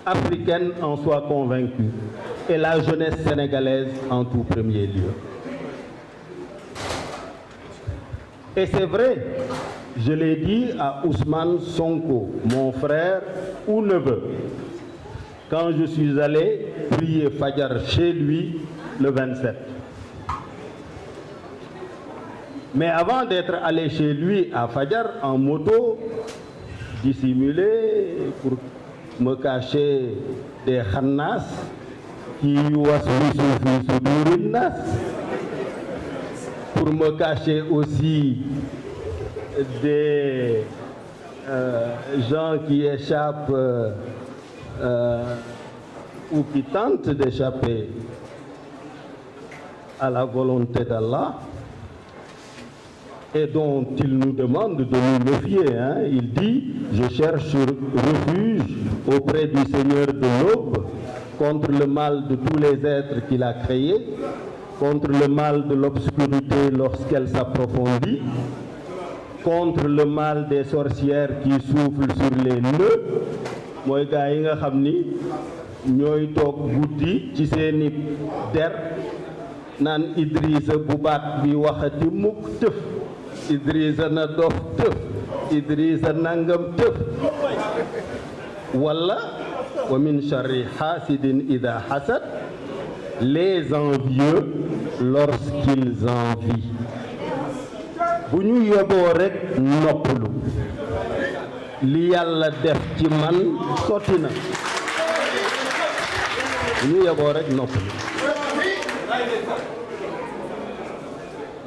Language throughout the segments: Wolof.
africaine en soit convaincue et la jeunesse sénégalaise en tout premier lieu. Et c'est vrai, je l'ai dit à Ousmane Sonko, mon frère ou neveu, quand je suis allé prier Fadjar chez lui le 27. Mais avant d'être allé chez lui à Fadjar en moto, dissimulé pour me cacher des khannas qui pour me cacher aussi des gens qui échappent ou qui tentent d'échapper à la volonté d'Allah et dont il nous demande de nous méfier. Il dit, je cherche refuge auprès du Seigneur de l'aube contre le mal de tous les êtres qu'il a créés, contre le mal de l'obscurité lorsqu'elle s'approfondit, contre le mal des sorcières qui soufflent sur les nœuds. mooy gaa yi nga xam ni ñooy toog guddi ci seeni der naan Idrissa bu baat bi waxati mukk tëf, Idrissa na dof tëf, Idrissa nangam tëf, wala wa min charri hasidin ida hasad, les envieux lorsqu'ils envient. bu ñu yeboo rekk noppalu, li yàlla def ci man sotti na. bu ñu yeboo rekk noppalu.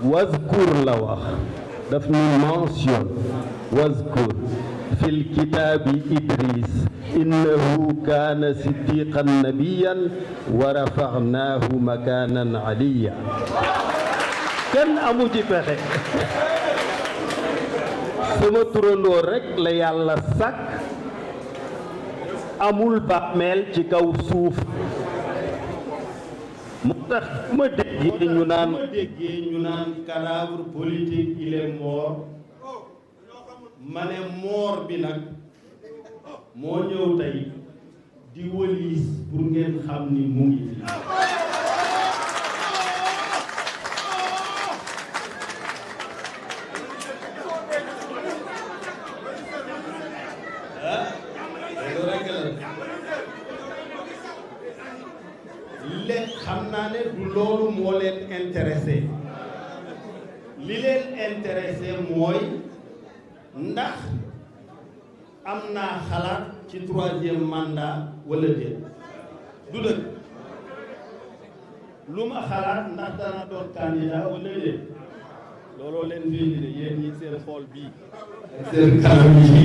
wazkur la wax, daf ñu mention wazkur fil kitaabi Idris innahu kaana siddiqan nabiyyan wa rafa'naahu makaanan aliyya. kenn amu ci pexe. sama turandoo rekk la yàlla sàkk, amul bàmmeel ci kaw suuf. moo tax ma déggee ñu naan cadavre politique il est mort, ma ne mort bi nag moo ñëw tey di wëliis pour ngeen xam ni mu ngi fi. xam naa ne du loolu moo leen intéressé. li leen intéressé mooy ndax am naa xalaat ci 3e mandat wala déet. du dëgg lu ma xalaat ndax dana doon candidat wala déet. looloo leen fii de yéen ñi seen xool bii ak seen kanam yi.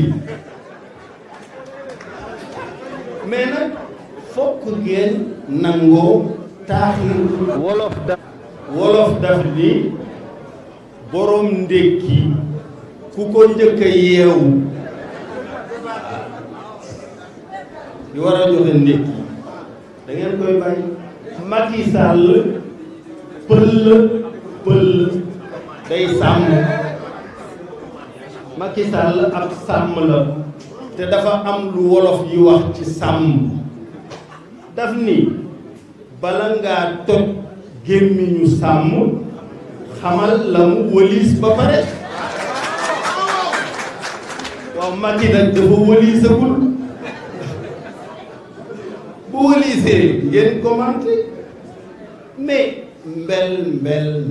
mais nag fokk ngeen nangoo taaxir. wolof daf ni borom ndékki ku ko njëkk a yeewu di war a joxe ndékki da ngeen koy bàyyi. Macky Sall pël day sàmm. Macky Sall ab sàmm la te dafa am lu wolof yi wax ci sàmm. daf ni bala ngaa toj gémmiñu sàmm xamal la mu wëliis ba pare. waaw Macky nag dafa wëliisagul. bu wëliisee ngeen commenté. mais mbel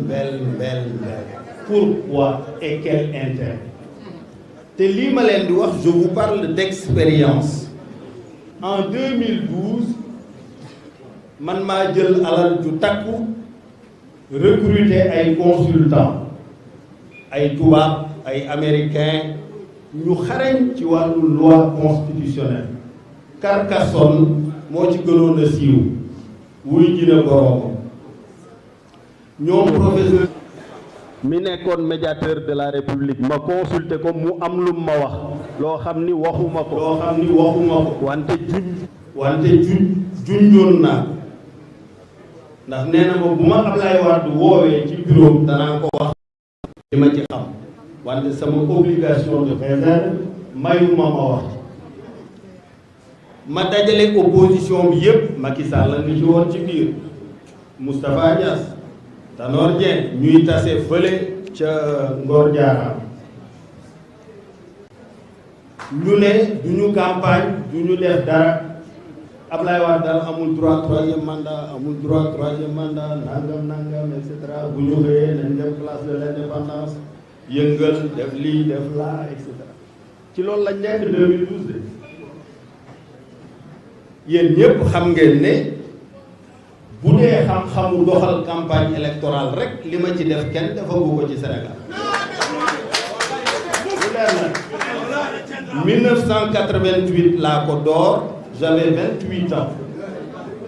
pourquoi et quel intérêt. te lii ma leen di wax je vous parle d'expérience. en 2012 man maa jël alal ju takku recruter ay consultants ay tubaab ay américains ñu xarañ ci wàllu loi constitutionnelle. Carcassonne moo ci gënoon a siiw wuy ji na boroomam. ñoom professeur mi nekkoon médiateur de la république ma consulté ko mu am lu ma wax loo xam ni waxuma ko. wante junjoon naa ndax nee na ma bu ma Ablaye Wade woowee ci bureau danaa ko wax li ma ci xam wante sama obligation de réserve mayuma ma wax. ma dajale opposition bi yëpp Macky Sall la ngi ci woon ci biir Moustapha Niasse Tanor Dieng ñuy tase fële ca Ngor Diaram ñu ne duñu campagne duñu def dara Ablaye Wade daal amul droit troisième mandat amul droit troisième mandat nangam et cetera bu ñu xëyee nañ dem place de l'indépendance yëngal def lii def laa et cetera ci loolu lañ nekk 2012 de yéen ñëpp xam ngeen ne bu dee xam-xamu doxal campagne électorale rek li ma ci def kenn defagu ko ci Sénégal. bu leer na 1988 laa ko door j'avais 28 ans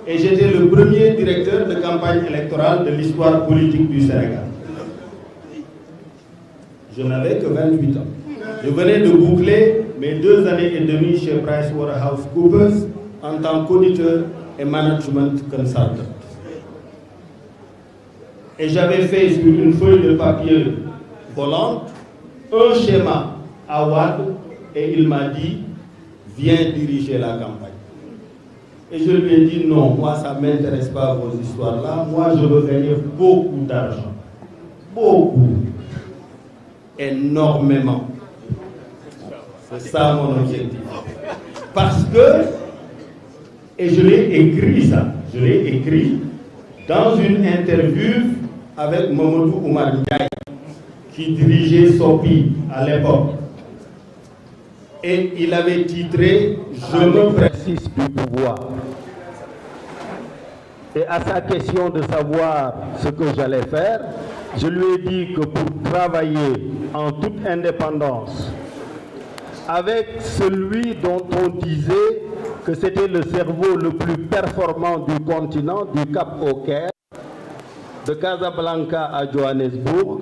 et j'étais le premier directeur de campagne électorale de l'histoire politique du Sénégal. Je n'avais que 28 ans. Je venais de boucler mes 2 années et demie chez PricewaterhouseCoopers en tant qu'auditeur et management consultant. Et j'avais fait sur une feuille de papier volante un schéma à Wade et il m'a dit viens diriger la campagne. Et je lui ai dit non, moi ça ne m'intéresse pas vos histoires-là, moi je veux gagner beaucoup d'argent. Beaucoup. Énormément. C'est ça mon objectif. Parce que, et je l'ai écrit ça, je l'ai écrit dans une interview avec Mamadou Oumar Ndiaye, qui dirigeait SOPI à l'époque. Et il avait titré « Je me précise du pouvoir ». Et à sa question de savoir ce que j'allais faire, je lui ai dit que pour travailler en toute indépendance, avec celui dont on disait que c'était le cerveau le plus performant du continent, du Cap au Caire, de Casablanca à Johannesburg,